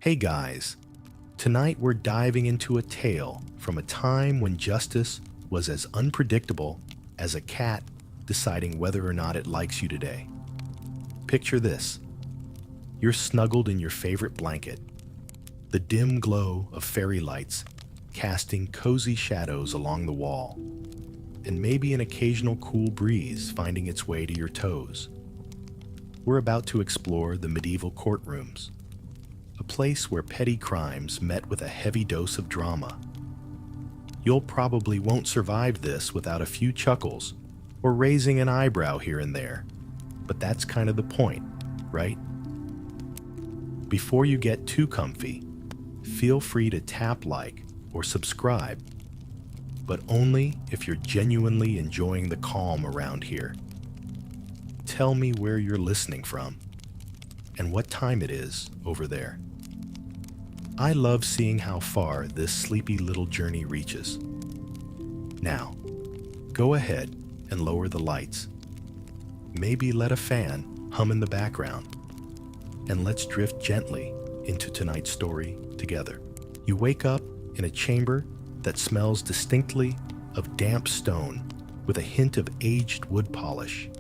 Hey guys, tonight we're diving into a tale from a time when justice was as unpredictable as a cat deciding whether or not it likes you today. Picture this. You're snuggled in your favorite blanket, the dim glow of fairy lights casting cozy shadows along the wall, and maybe an occasional cool breeze finding its way to your toes. We're about to explore the medieval courtrooms, a place where petty crimes met with a heavy dose of drama. You'll probably won't survive this without a few chuckles or raising an eyebrow here and there, but that's kind of the point, right? Before you get too comfy, feel free to tap like or subscribe, but only if you're genuinely enjoying the calm around here. Tell me where you're listening from and what time it is over there. I love seeing how far this sleepy little journey reaches. Now, go ahead and lower the lights. Maybe let a fan hum in the background, and let's drift gently into tonight's story together. You wake up in a chamber that smells distinctly of damp stone with a hint of aged wood polish.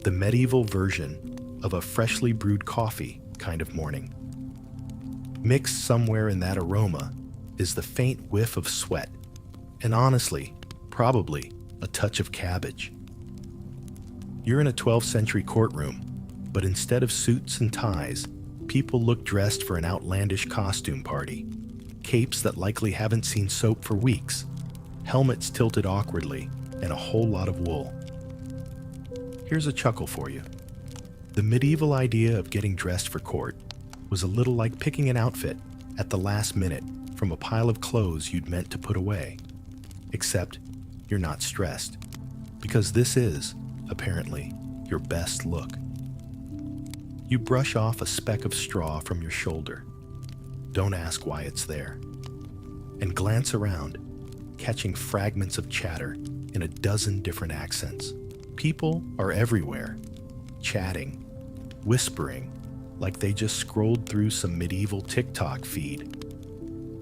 The medieval version of a freshly brewed coffee kind of morning. Mixed somewhere in that aroma is the faint whiff of sweat, and honestly, probably a touch of cabbage. You're in a 12th century courtroom, but instead of suits and ties, people look dressed for an outlandish costume party. Capes that likely haven't seen soap for weeks, helmets tilted awkwardly, and a whole lot of wool. Here's a chuckle for you. The medieval idea of getting dressed for court was a little like picking an outfit at the last minute from a pile of clothes you'd meant to put away. Except you're not stressed, because this is, apparently, your best look. You brush off a speck of straw from your shoulder. Don't ask why it's there. And glance around, catching fragments of chatter in a dozen different accents. People are everywhere, chatting, whispering, like they just scrolled through some medieval TikTok feed.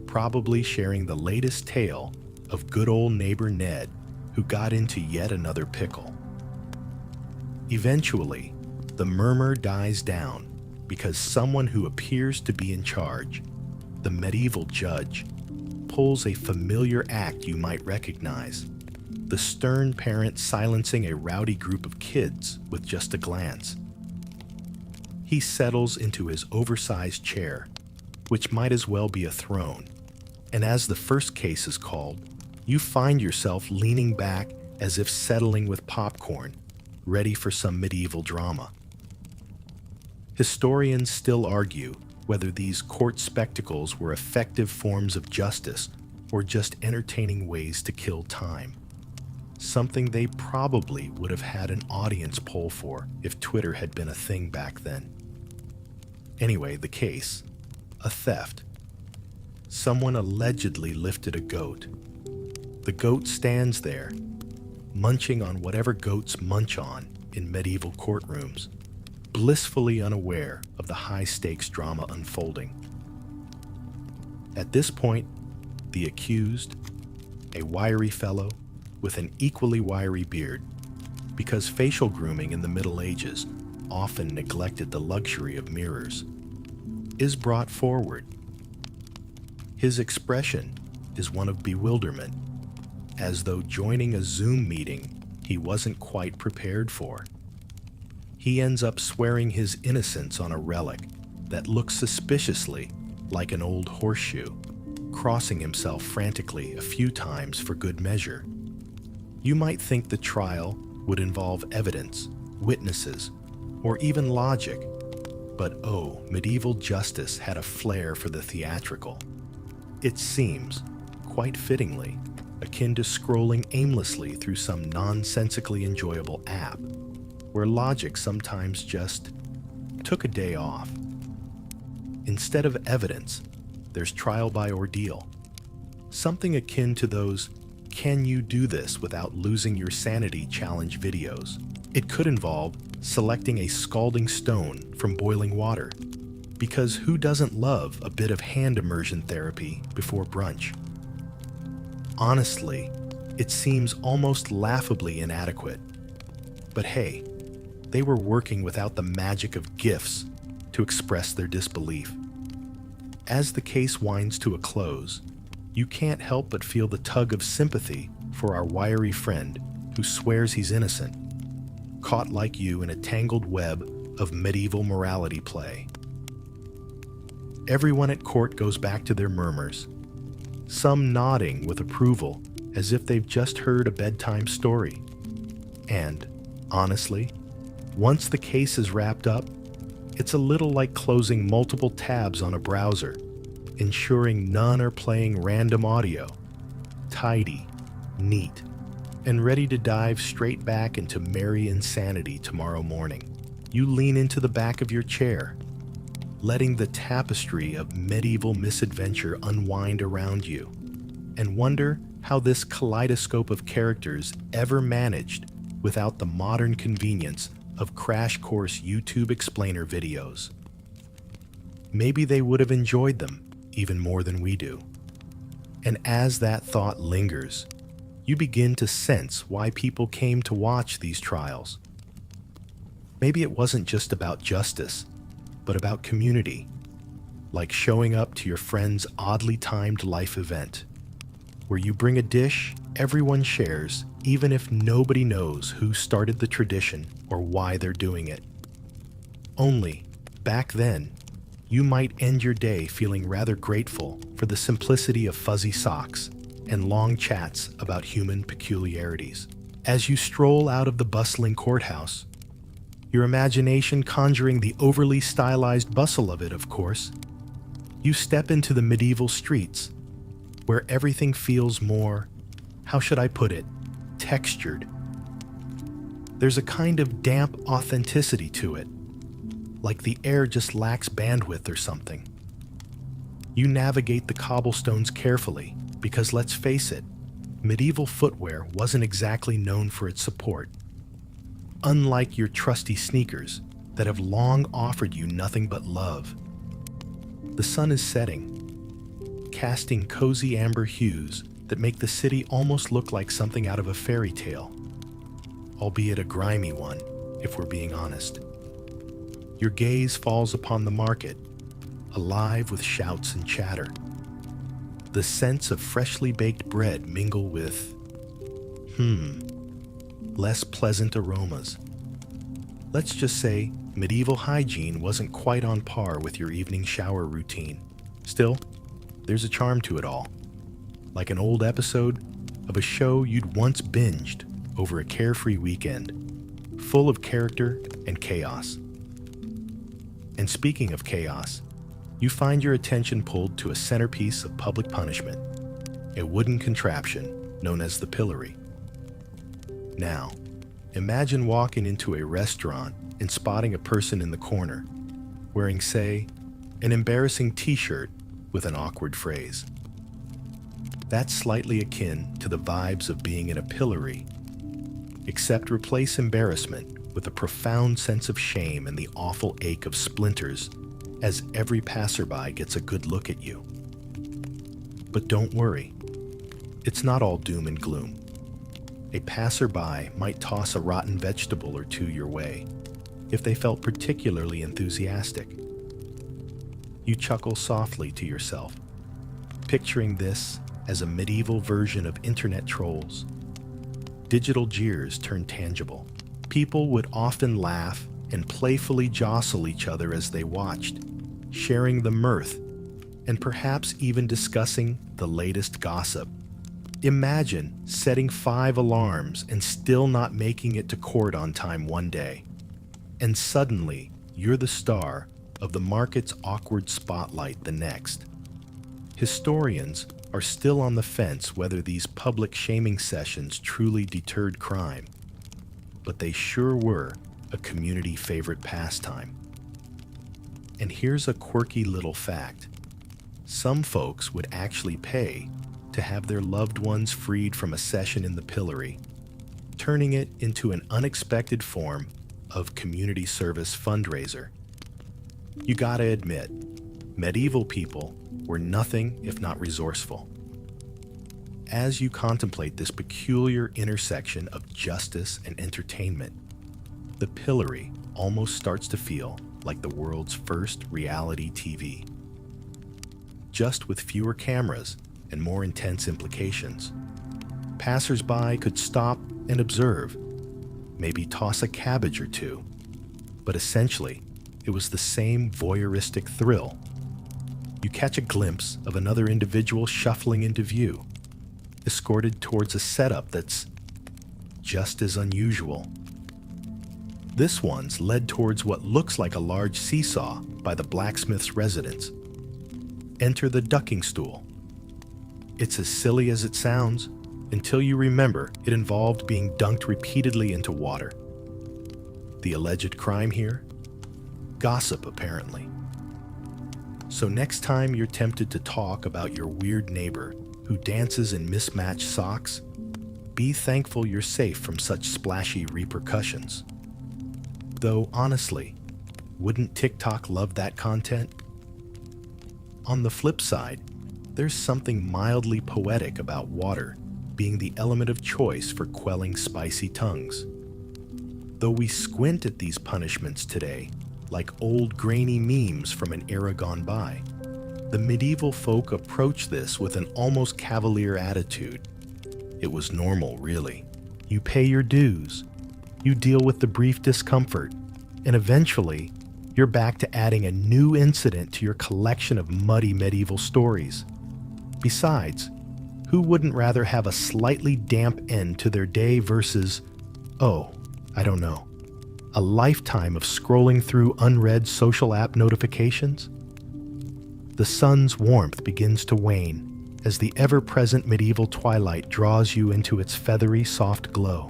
Probably sharing the latest tale of good old neighbor Ned, who got into yet another pickle. Eventually, the murmur dies down because someone who appears to be in charge, the medieval judge, pulls a familiar act you might recognize. The stern parent silencing a rowdy group of kids with just a glance. He settles into his oversized chair, which might as well be a throne, and as the first case is called, you find yourself leaning back as if settling with popcorn, ready for some medieval drama. Historians still argue whether these court spectacles were effective forms of justice or just entertaining ways to kill time. Something they probably would have had an audience poll for if Twitter had been a thing back then. Anyway, the case, a theft. Someone allegedly lifted a goat. The goat stands there, munching on whatever goats munch on in medieval courtrooms, blissfully unaware of the high-stakes drama unfolding. At this point, the accused, a wiry fellow with an equally wiry beard, because facial grooming in the Middle Ages often neglected the luxury of mirrors, is brought forward. His expression is one of bewilderment, as though joining a Zoom meeting he wasn't quite prepared for. He ends up swearing his innocence on a relic that looks suspiciously like an old horseshoe, crossing himself frantically a few times for good measure. You might think the trial would involve evidence, witnesses, or even logic, but oh, medieval justice had a flair for the theatrical. It seems, quite fittingly, akin to scrolling aimlessly through some nonsensically enjoyable app, where logic sometimes just took a day off. Instead of evidence, there's trial by ordeal, something akin to those "can you do this without losing your sanity" challenge videos. It could involve selecting a scalding stone from boiling water, Because who doesn't love a bit of hand immersion therapy before brunch? Honestly, it seems almost laughably inadequate. But hey, they were working without the magic of GIFs to express their disbelief. As the case winds to a close, you can't help but feel the tug of sympathy for our wiry friend who swears he's innocent, caught like you in a tangled web of medieval morality play. Everyone at court goes back to their murmurs, some nodding with approval as if they've just heard a bedtime story. And, honestly, once the case is wrapped up, it's a little like closing multiple tabs on a browser, ensuring none are playing random audio. Tidy, neat, and ready to dive straight back into merry insanity tomorrow morning. You lean into the back of your chair, letting the tapestry of medieval misadventure unwind around you, and wonder how this kaleidoscope of characters ever managed without the modern convenience of crash course YouTube explainer videos. Maybe they would have enjoyed them even more than we do. And as that thought lingers, you begin to sense why people came to watch these trials. Maybe it wasn't just about justice, but about community, like showing up to your friend's oddly timed life event, where you bring a dish everyone shares, even if nobody knows who started the tradition or why they're doing it. Only, back then, you might end your day feeling rather grateful for the simplicity of fuzzy socks and long chats about human peculiarities. As you stroll out of the bustling courthouse, your imagination conjuring the overly stylized bustle of it, of course, you step into the medieval streets, where everything feels more, how should I put it, textured. There's a kind of damp authenticity to it, like the air just lacks bandwidth or something. You navigate the cobblestones carefully, because let's face it, medieval footwear wasn't exactly known for its support. Unlike your trusty sneakers that have long offered you nothing but love. The sun is setting, casting cozy amber hues that make the city almost look like something out of a fairy tale, albeit a grimy one, if we're being honest. Your gaze falls upon the market, alive with shouts and chatter. The scents of freshly baked bread mingle with, less pleasant aromas. Let's just say medieval hygiene wasn't quite on par with your evening shower routine. Still, there's a charm to it all, like an old episode of a show you'd once binged over a carefree weekend, full of character and chaos. And speaking of chaos, you find your attention pulled to a centerpiece of public punishment, a wooden contraption known as the pillory. Now, imagine walking into a restaurant and spotting a person in the corner, wearing, say, an embarrassing t-shirt with an awkward phrase. That's slightly akin to the vibes of being in a pillory, except replace embarrassment with a profound sense of shame and the awful ache of splinters as every passerby gets a good look at you. But don't worry, it's not all doom and gloom. A passerby might toss a rotten vegetable or two your way if they felt particularly enthusiastic. You chuckle softly to yourself, picturing this as a medieval version of internet trolls. Digital jeers turned tangible. People would often laugh and playfully jostle each other as they watched, sharing the mirth and perhaps even discussing the latest gossip. Imagine setting 5 alarms and still not making it to court on time one day, and suddenly you're the star of the market's awkward spotlight the next. Historians are still on the fence whether these public shaming sessions truly deterred crime, but they sure were a community favorite pastime. And here's a quirky little fact. Some folks would actually pay to have their loved ones freed from a session in the pillory, turning it into an unexpected form of community service fundraiser. You gotta admit, Medieval people were nothing if not resourceful. As you contemplate this peculiar intersection of justice and entertainment, the pillory almost starts to feel like the world's first reality TV. Just with fewer cameras and more intense implications, passers-by could stop and observe, maybe toss a cabbage or two, but essentially, it was the same voyeuristic thrill. You catch a glimpse of another individual shuffling into view, escorted towards a setup that's just as unusual. This one's led towards what looks like a large seesaw by the blacksmith's residence. Enter the ducking stool. It's as silly as it sounds until you remember it involved being dunked repeatedly into water. The alleged crime here? Gossip, apparently. So next time you're tempted to talk about your weird neighbor who dances in mismatched socks, be thankful you're safe from such splashy repercussions. Though honestly, wouldn't TikTok love that content? On the flip side, there's something mildly poetic about water being the element of choice for quelling spicy tongues. Though we squint at these punishments today like old grainy memes from an era gone by, the medieval folk approached this with an almost cavalier attitude. It was normal, really. You pay your dues, you deal with the brief discomfort, and eventually, you're back to adding a new incident to your collection of muddy medieval stories. Besides, who wouldn't rather have a slightly damp end to their day versus, I don't know, a lifetime of scrolling through unread social app notifications? The sun's warmth begins to wane as the ever-present medieval twilight draws you into its feathery, soft glow.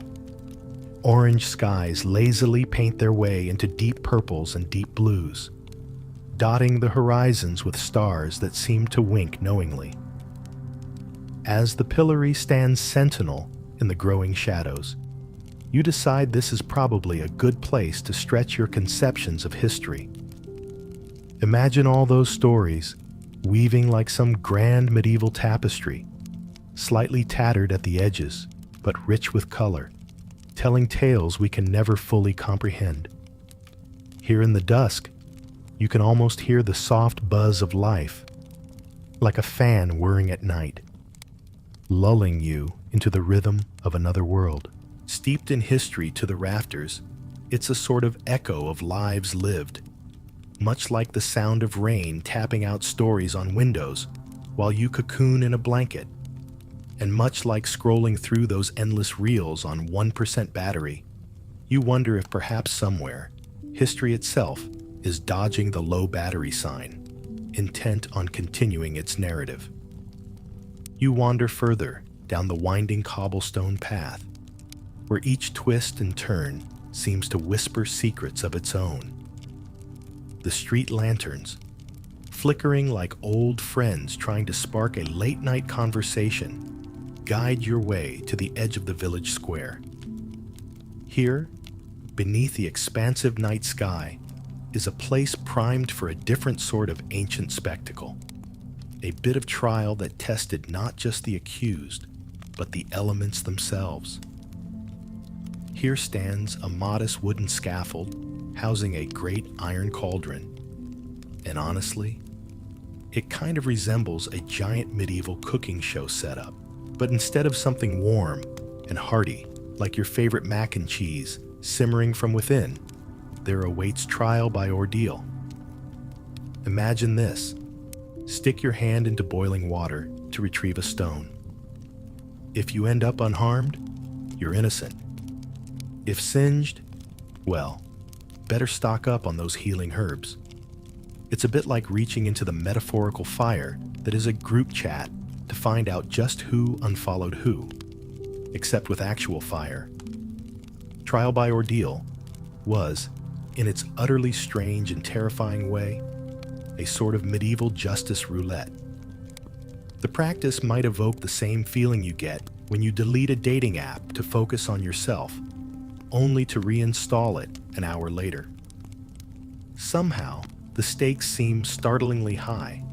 Orange skies lazily paint their way into deep purples and deep blues, dotting the horizons with stars that seem to wink knowingly. As the pillory stands sentinel in the growing shadows, you decide this is probably a good place to stretch your conceptions of history. Imagine all those stories, weaving like some grand medieval tapestry, slightly tattered at the edges, but rich with color, telling tales we can never fully comprehend. Here in the dusk, you can almost hear the soft buzz of life, like a fan whirring at night, lulling you into the rhythm of another world. Steeped in history to the rafters, it's a sort of echo of lives lived, much like the sound of rain tapping out stories on windows while you cocoon in a blanket, and much like scrolling through those endless reels on 1% battery, you wonder if perhaps somewhere, history itself is dodging the low battery sign, intent on continuing its narrative. You wander further down the winding cobblestone path, where each twist and turn seems to whisper secrets of its own. The street lanterns, flickering like old friends trying to spark a late-night conversation, guide your way to the edge of the village square. Here, beneath the expansive night sky, is a place primed for a different sort of ancient spectacle, a bit of trial that tested not just the accused, but the elements themselves. Here stands a modest wooden scaffold housing a great iron cauldron, and honestly, it kind of resembles a giant medieval cooking show setup, but instead of something warm and hearty like your favorite mac and cheese simmering from within, there awaits trial by ordeal. Imagine this. Stick your hand into boiling water to retrieve a stone. If you end up unharmed, you're innocent. If singed, well, better stock up on those healing herbs. It's a bit like reaching into the metaphorical fire that is a group chat to find out just who unfollowed who, except with actual fire. Trial by ordeal was, in its utterly strange and terrifying way, a sort of medieval justice roulette. The practice might evoke the same feeling you get when you delete a dating app to focus on yourself, only to reinstall it an hour later. Somehow, The stakes seem startlingly high,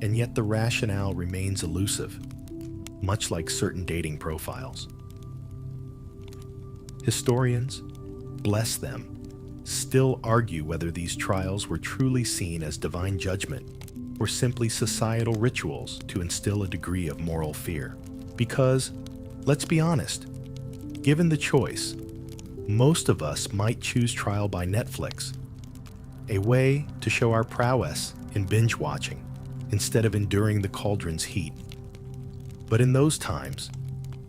and yet the rationale remains elusive, much like certain dating profiles. Historians, bless them, still argue whether these trials were truly seen as divine judgment or simply societal rituals to instill a degree of moral fear. Because, let's be honest, given the choice, most of us might choose trial by Netflix, a way to show our prowess in binge watching instead of enduring the cauldron's heat. But in those times,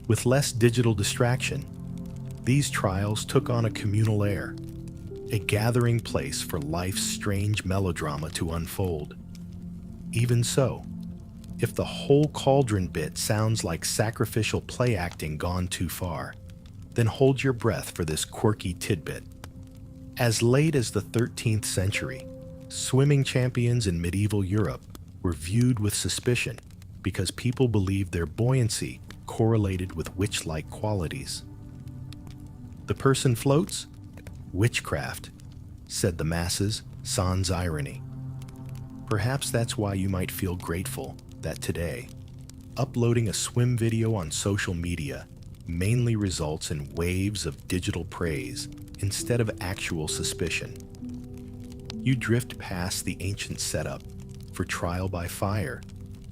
with less digital distraction, these trials took on a communal air, a gathering place for life's strange melodrama to unfold. Even so, if the whole cauldron bit sounds like sacrificial play acting gone too far, then hold your breath for this quirky tidbit. As late as the 13th century, swimming champions in medieval Europe were viewed with suspicion because people believed their buoyancy correlated with witch-like qualities. The person floats? Witchcraft, said the masses, sans irony. Perhaps that's why you might feel grateful that today, uploading a swim video on social media mainly results in waves of digital praise instead of actual suspicion. You drift past the ancient setup for trial by fire,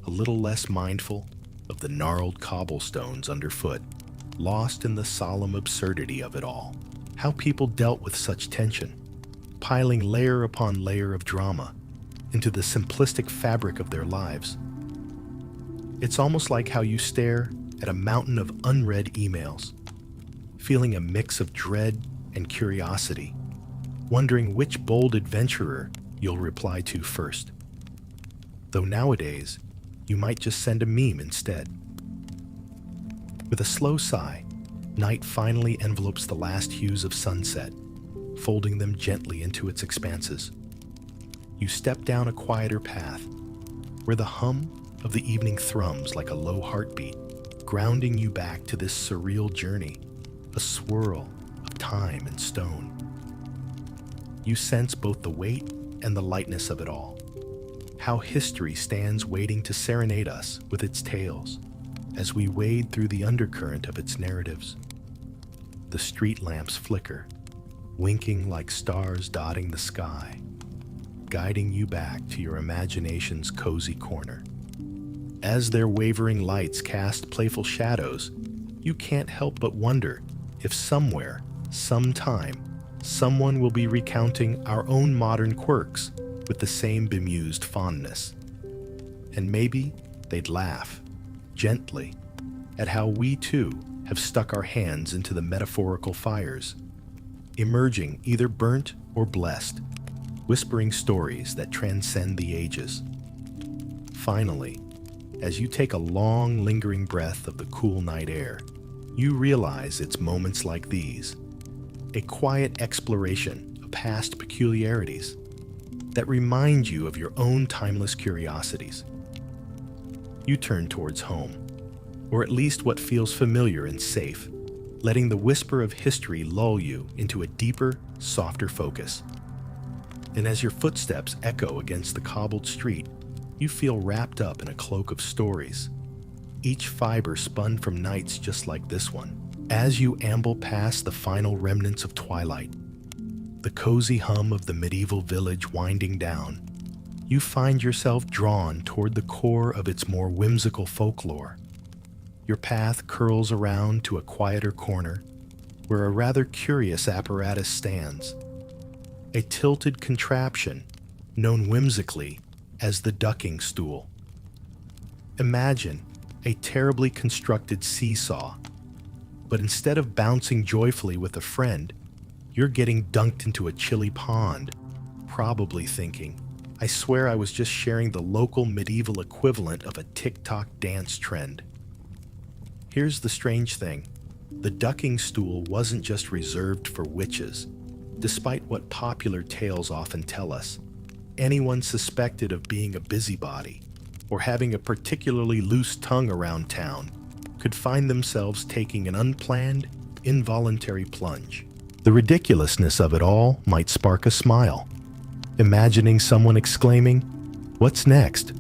a little less mindful of the gnarled cobblestones underfoot, lost in the solemn absurdity of it all. How people dealt with such tension, piling layer upon layer of drama into the simplistic fabric of their lives. It's almost like how you stare at a mountain of unread emails, feeling a mix of dread and curiosity, wondering which bold adventurer you'll reply to first. Though nowadays, you might just send a meme instead. With a slow sigh, night finally envelopes the last hues of sunset, folding them gently into its expanses. You step down a quieter path, where the hum of the evening thrums like a low heartbeat, grounding you back to this surreal journey, a swirl of time and stone. You sense both the weight and the lightness of it all, how history stands waiting to serenade us with its tales as we wade through the undercurrent of its narratives. The street lamps flicker, winking like stars dotting the sky, guiding you back to your imagination's cozy corner. As their wavering lights cast playful shadows, you can't help but wonder if somewhere, sometime, someone will be recounting our own modern quirks with the same bemused fondness. And maybe they'd laugh, gently, at how we too have stuck our hands into the metaphorical fires, emerging either burnt or blessed, whispering stories that transcend the ages. Finally, as you take a long, lingering breath of the cool night air, you realize it's moments like these, a quiet exploration of past peculiarities that remind you of your own timeless curiosities. You turn towards home, or at least what feels familiar and safe, letting the whisper of history lull you into a deeper, softer focus. And as your footsteps echo against the cobbled street, you feel wrapped up in a cloak of stories, each fiber spun from nights just like this one. As you amble past the final remnants of twilight, the cozy hum of the medieval village winding down, you find yourself drawn toward the core of its more whimsical folklore. Your path curls around to a quieter corner where a rather curious apparatus stands, a tilted contraption known whimsically as the ducking stool. Imagine a terribly constructed seesaw, but instead of bouncing joyfully with a friend, you're getting dunked into a chilly pond, probably thinking, I swear I was just sharing the local medieval equivalent of a TikTok dance trend. Here's the strange thing. The ducking stool wasn't just reserved for witches, despite what popular tales often tell us. Anyone suspected of being a busybody or having a particularly loose tongue around town could find themselves taking an unplanned, involuntary plunge. The ridiculousness of it all might spark a smile, Imagining someone exclaiming, "What's next?"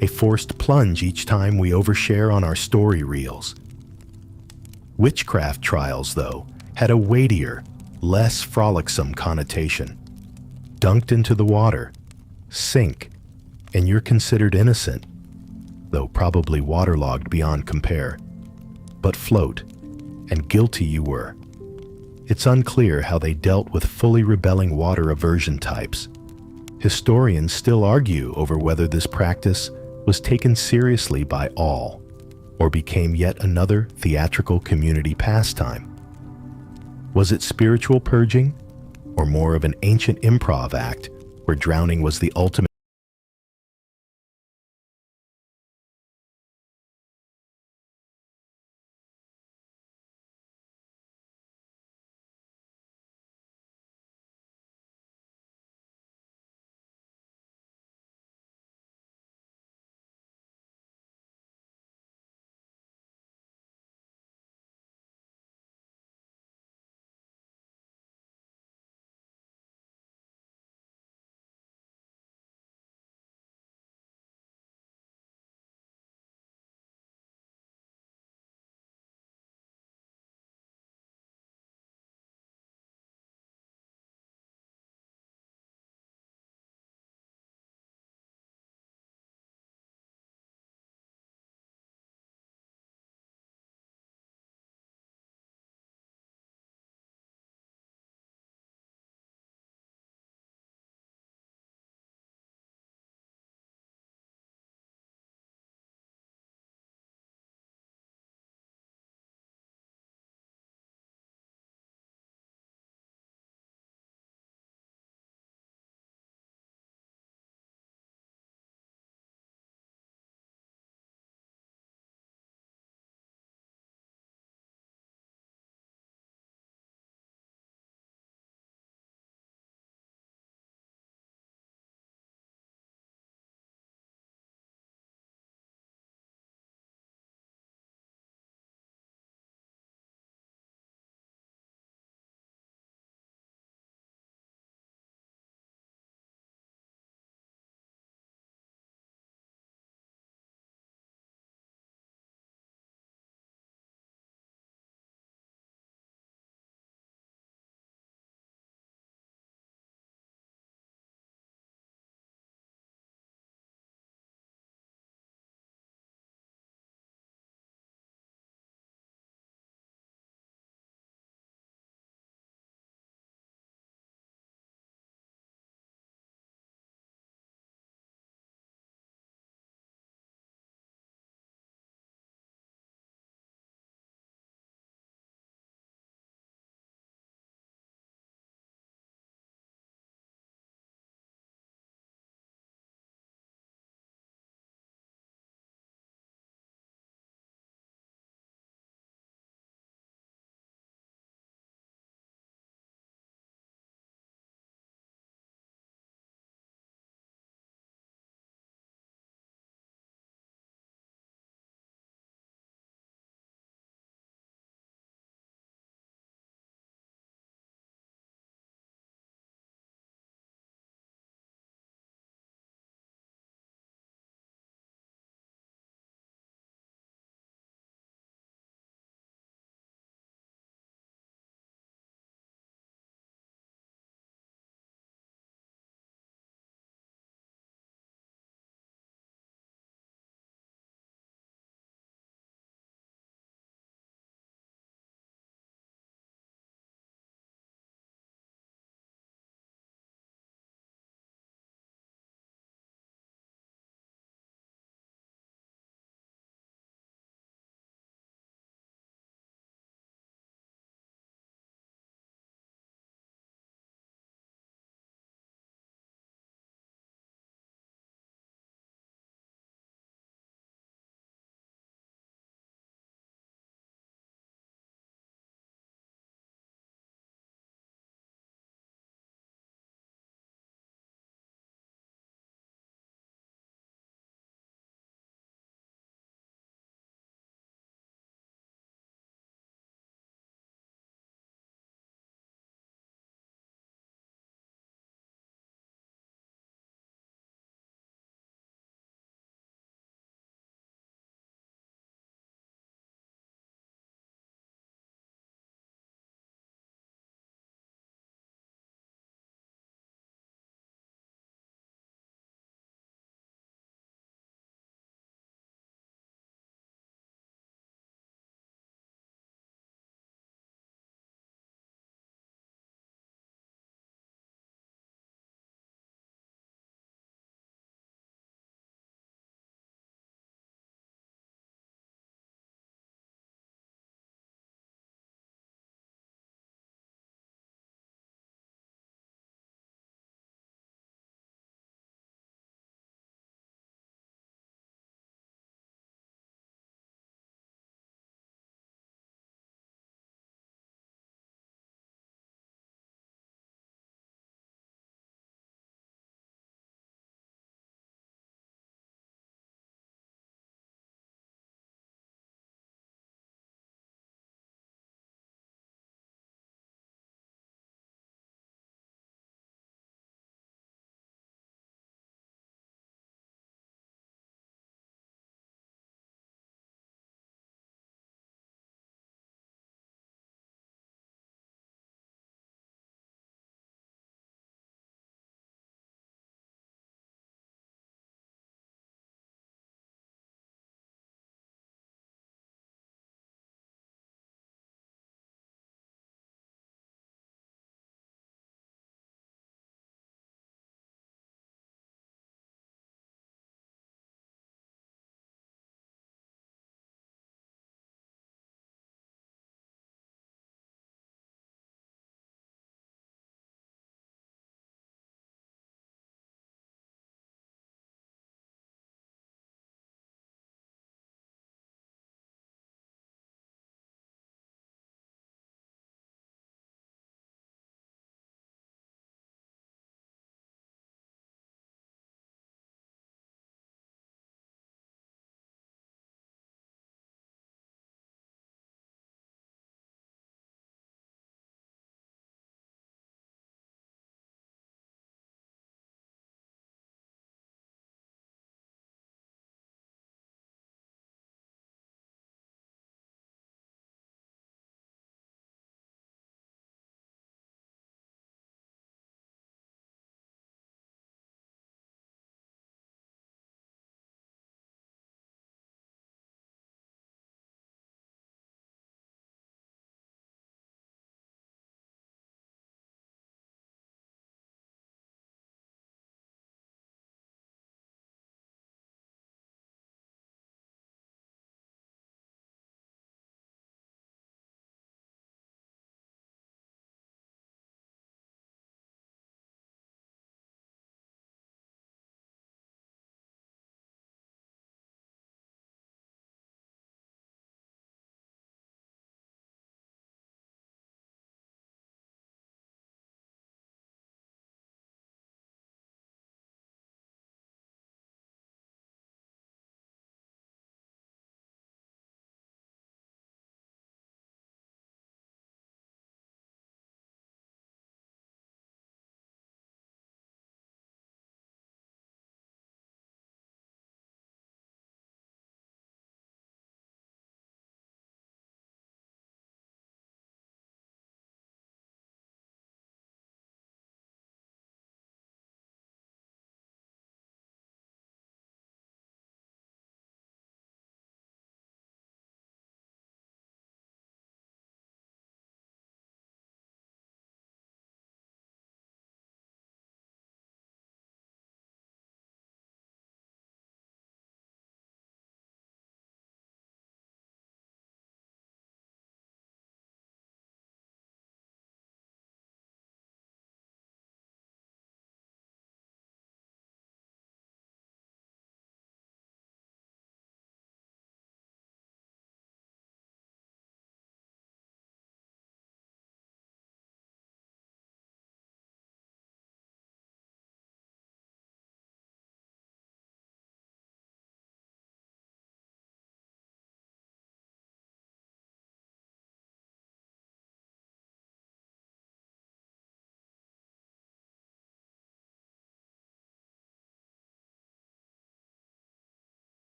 A forced plunge each time we overshare on our story reels. Witchcraft trials, though, had a weightier, less frolicsome connotation. Dunked into the water, sink, and you're considered innocent, though probably waterlogged beyond compare. But float, and guilty you were. It's unclear how they dealt with fully rebelling water aversion types. Historians still argue over whether this practice was taken seriously by all, or became yet another theatrical community pastime. Was it spiritual purging, or more of an ancient improv act where drowning was the ultimate